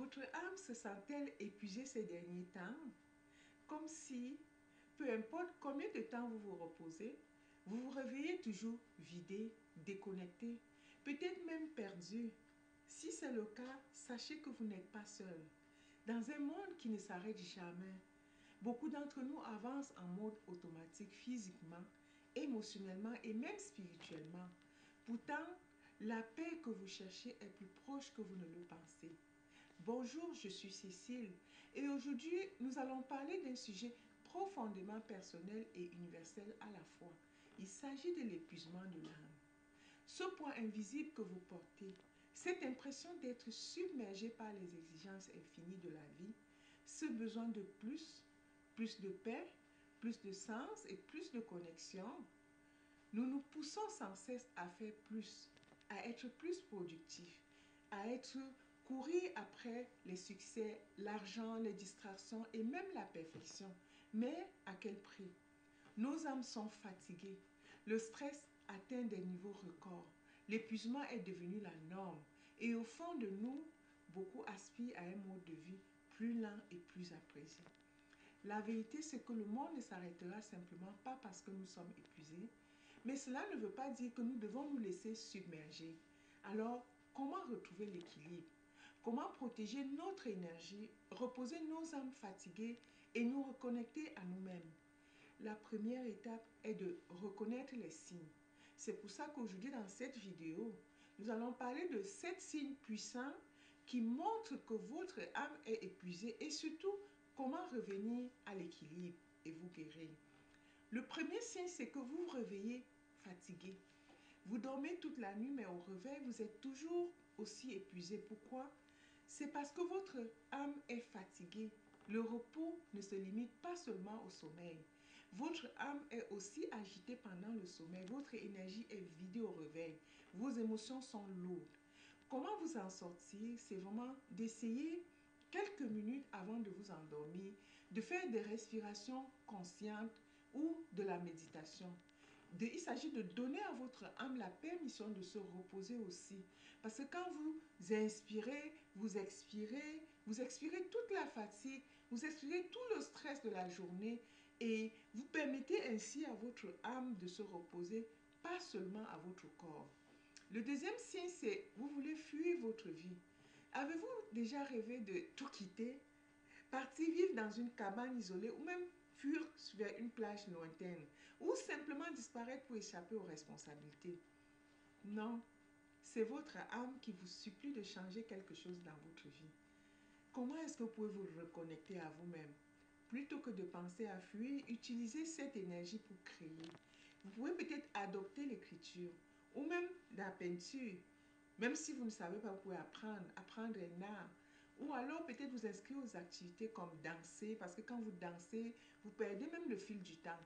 Votre âme se sent-elle épuisée ces derniers temps? Comme si, peu importe combien de temps vous vous reposez, vous vous réveillez toujours vidé, déconnecté, peut-être même perdu. Si c'est le cas, sachez que vous n'êtes pas seul. Dans un monde qui ne s'arrête jamais, beaucoup d'entre nous avancent en mode automatique physiquement, émotionnellement et même spirituellement. Pourtant, la paix que vous cherchez est plus proche que vous ne le pensez. Bonjour, je suis Cécile et aujourd'hui nous allons parler d'un sujet profondément personnel et universel à la fois. Il s'agit de l'épuisement de l'âme. Ce poids invisible que vous portez, cette impression d'être submergé par les exigences infinies de la vie, ce besoin de plus de paix, plus de sens et plus de connexion, nous nous poussons sans cesse à faire plus, à être plus productifs, à courir après les succès, l'argent, les distractions et même la perfection. Mais à quel prix? Nos âmes sont fatiguées. Le stress atteint des niveaux records. L'épuisement est devenu la norme. Et au fond de nous, beaucoup aspirent à un mode de vie plus lent et plus apaisé. La vérité, c'est que le monde ne s'arrêtera simplement pas parce que nous sommes épuisés, mais cela ne veut pas dire que nous devons nous laisser submerger. Alors, comment retrouver l'équilibre? Comment protéger notre énergie, reposer nos âmes fatiguées et nous reconnecter à nous-mêmes? La première étape est de reconnaître les signes. C'est pour ça qu'aujourd'hui, dans cette vidéo, nous allons parler de 7 signes puissants qui montrent que votre âme est épuisée et surtout comment revenir à l'équilibre et vous guérir. Le premier signe, c'est que vous vous réveillez fatigué. Vous dormez toute la nuit, mais au réveil, vous êtes toujours aussi épuisé. Pourquoi? C'est parce que votre âme est fatiguée. Le repos ne se limite pas seulement au sommeil. Votre âme est aussi agitée pendant le sommeil. Votre énergie est vidée au réveil. Vos émotions sont lourdes. Comment vous en sortir? C'est vraiment d'essayer quelques minutes avant de vous endormir, de faire des respirations conscientes ou de la méditation. Il s'agit de donner à votre âme la permission de se reposer aussi. Parce que quand vous inspirez, vous expirez toute la fatigue, vous expirez tout le stress de la journée et vous permettez ainsi à votre âme de se reposer, pas seulement à votre corps. Le deuxième signe, c'est vous voulez fuir votre vie. Avez-vous déjà rêvé de tout quitter, partir vivre dans une cabane isolée ou même fuir vers une plage lointaine ou simplement disparaître pour échapper aux responsabilités? Non, c'est votre âme qui vous supplie de changer quelque chose dans votre vie. Comment est-ce que vous pouvez vous reconnecter à vous-même? Plutôt que de penser à fuir, utilisez cette énergie pour créer. Vous pouvez peut-être adopter l'écriture ou même la peinture. Même si vous ne savez pas, vous pouvez apprendre un art. Ou alors peut-être vous inscrire aux activités comme danser, parce que quand vous dansez, vous perdez même le fil du temps.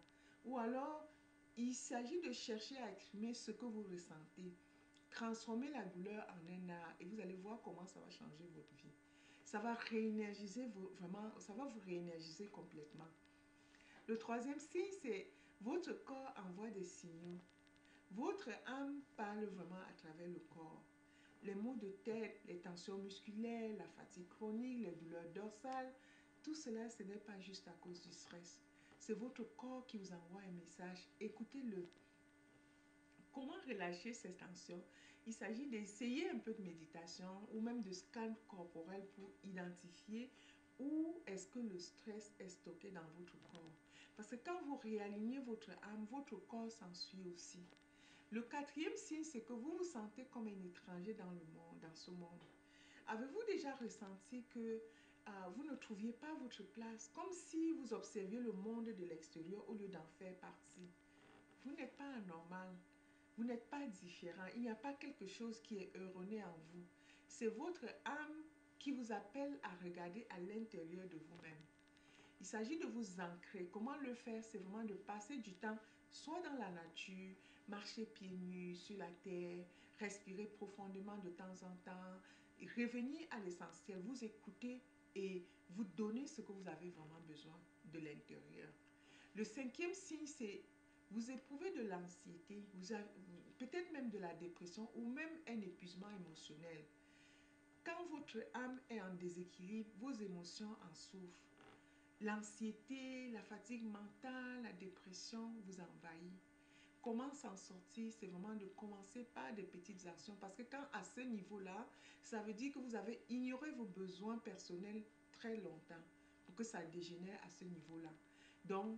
Ou alors, il s'agit de chercher à exprimer ce que vous ressentez. Transformez la douleur en un art et vous allez voir comment ça va changer votre vie. Ça va réénergiser vraiment, ça va vous réénergiser complètement. Le troisième signe, c'est votre corps envoie des signaux. Votre âme parle vraiment à travers le corps. Les maux de tête, les tensions musculaires, la fatigue chronique, les douleurs dorsales, tout cela, ce n'est pas juste à cause du stress. C'est votre corps qui vous envoie un message. Écoutez-le. Comment relâcher ces tensions? Il s'agit d'essayer un peu de méditation ou même de scan corporel pour identifier où est-ce que le stress est stocké dans votre corps. Parce que quand vous réalignez votre âme, votre corps s'ensuit aussi. Le quatrième signe, c'est que vous vous sentez comme un étranger dans le monde, dans ce monde. Avez-vous déjà ressenti que vous ne trouviez pas votre place, comme si vous observiez le monde de l'extérieur au lieu d'en faire partie? Vous n'êtes pas anormal, vous n'êtes pas différent, il n'y a pas quelque chose qui est erroné en vous. C'est votre âme qui vous appelle à regarder à l'intérieur de vous-même. Il s'agit de vous ancrer. Comment le faire? C'est vraiment de passer du temps soit dans la nature, marcher pieds nus sur la terre, respirer profondément de temps en temps, revenir à l'essentiel, vous écouter et vous donner ce que vous avez vraiment besoin de l'intérieur. Le cinquième signe, c'est vous éprouvez de l'anxiété, peut-être même de la dépression ou même un épuisement émotionnel. Quand votre âme est en déséquilibre, vos émotions en souffrent. L'anxiété, la fatigue mentale, la dépression vous envahit. Comment s'en sortir? C'est vraiment de commencer par des petites actions. Parce que quand à ce niveau-là, ça veut dire que vous avez ignoré vos besoins personnels très longtemps pour que ça dégénère à ce niveau-là. Donc,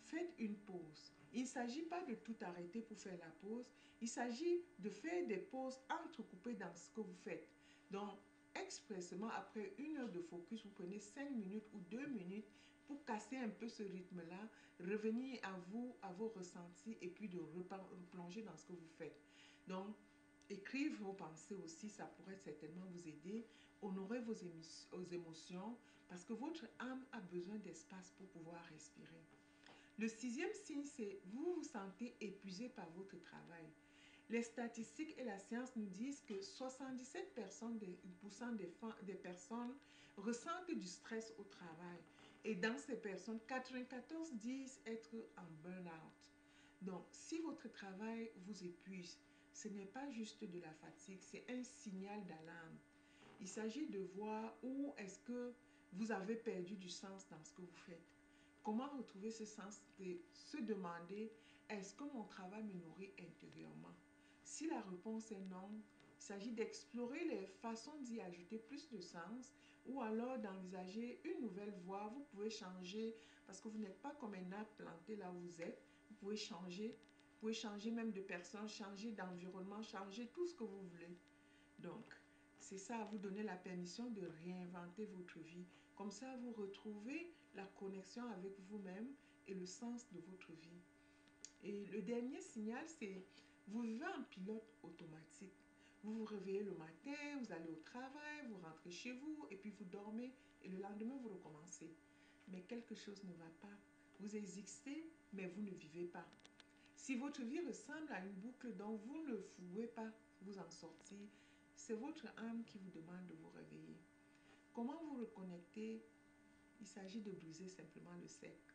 faites une pause. Il ne s'agit pas de tout arrêter pour faire la pause. Il s'agit de faire des pauses entrecoupées dans ce que vous faites. Donc, expressément, après 1 heure de focus, vous prenez 5 minutes ou 2 minutes pour casser un peu ce rythme-là, revenir à vous, à vos ressentis et puis de replonger dans ce que vous faites. Donc, écrire vos pensées aussi, ça pourrait certainement vous aider. Honorez vos émotions parce que votre âme a besoin d'espace pour pouvoir respirer. Le 6e signe, c'est vous vous sentez épuisé par votre travail. Les statistiques et la science nous disent que 77% des personnes ressentent du stress au travail. Et dans ces personnes, 94 disent être en burn-out. Donc, si votre travail vous épuise, ce n'est pas juste de la fatigue, c'est un signal d'alarme. Il s'agit de voir où est-ce que vous avez perdu du sens dans ce que vous faites. Comment retrouver ce sens de se demander, est-ce que mon travail me nourrit intérieurement? Si la réponse est non, il s'agit d'explorer les façons d'y ajouter plus de sens ou alors d'envisager une nouvelle voie. Vous pouvez changer parce que vous n'êtes pas comme un arbre planté là où vous êtes. Vous pouvez changer même de personne, changer d'environnement, changer tout ce que vous voulez. Donc, c'est ça, vous donner la permission de réinventer votre vie. Comme ça, vous retrouvez la connexion avec vous-même et le sens de votre vie. Et le dernier signal, c'est vous vivez en pilote automatique. Vous vous réveillez le matin, vous allez au travail, vous rentrez chez vous et puis vous dormez et le lendemain vous recommencez. Mais quelque chose ne va pas. Vous existez, mais vous ne vivez pas. Si votre vie ressemble à une boucle dont vous ne pouvez pas vous en sortir, c'est votre âme qui vous demande de vous réveiller. Comment vous reconnecter? Il s'agit de briser simplement le cercle,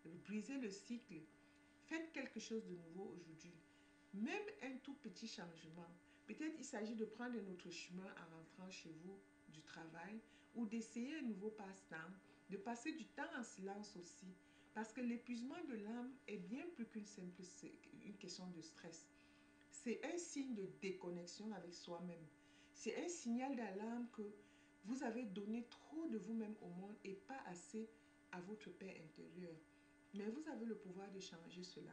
de briser le cycle. Faites quelque chose de nouveau aujourd'hui. Même un tout petit changement. Peut-être il s'agit de prendre un autre chemin en rentrant chez vous du travail ou d'essayer un nouveau passe-temps, de passer du temps en silence aussi. Parce que l'épuisement de l'âme est bien plus qu'une simple une question de stress. C'est un signe de déconnexion avec soi-même. C'est un signal d'alarme que vous avez donné trop de vous-même au monde et pas assez à votre paix intérieure. Mais vous avez le pouvoir de changer cela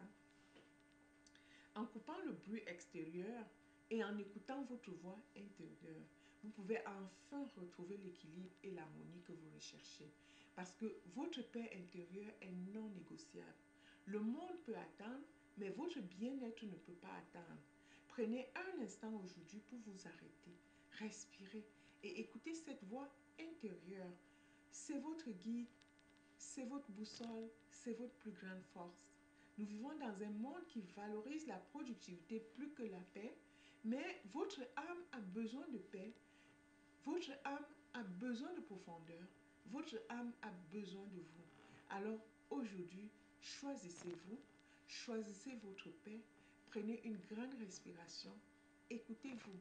en coupant le bruit extérieur et en écoutant votre voix intérieure. Vous pouvez enfin retrouver l'équilibre et l'harmonie que vous recherchez. Parce que votre paix intérieure est non négociable. Le monde peut attendre, mais votre bien-être ne peut pas attendre. Prenez un instant aujourd'hui pour vous arrêter, respirer et écouter cette voix intérieure. C'est votre guide, c'est votre boussole, c'est votre plus grande force. Nous vivons dans un monde qui valorise la productivité plus que la paix, mais votre âme a besoin de paix, votre âme a besoin de profondeur, votre âme a besoin de vous. Alors aujourd'hui, choisissez-vous, choisissez votre paix, prenez une grande respiration, écoutez-vous.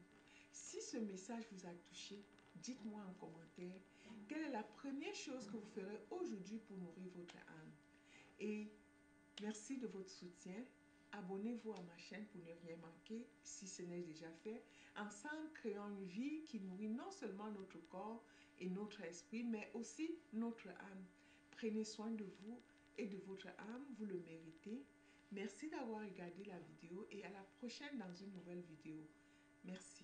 Si ce message vous a touché, dites-moi en commentaire quelle est la première chose que vous ferez aujourd'hui pour nourrir votre âme. Et merci de votre soutien. Abonnez-vous à ma chaîne pour ne rien manquer si ce n'est déjà fait. Ensemble, créons une vie qui nourrit non seulement notre corps et notre esprit, mais aussi notre âme. Prenez soin de vous et de votre âme, vous le méritez. Merci d'avoir regardé la vidéo et à la prochaine dans une nouvelle vidéo. Merci.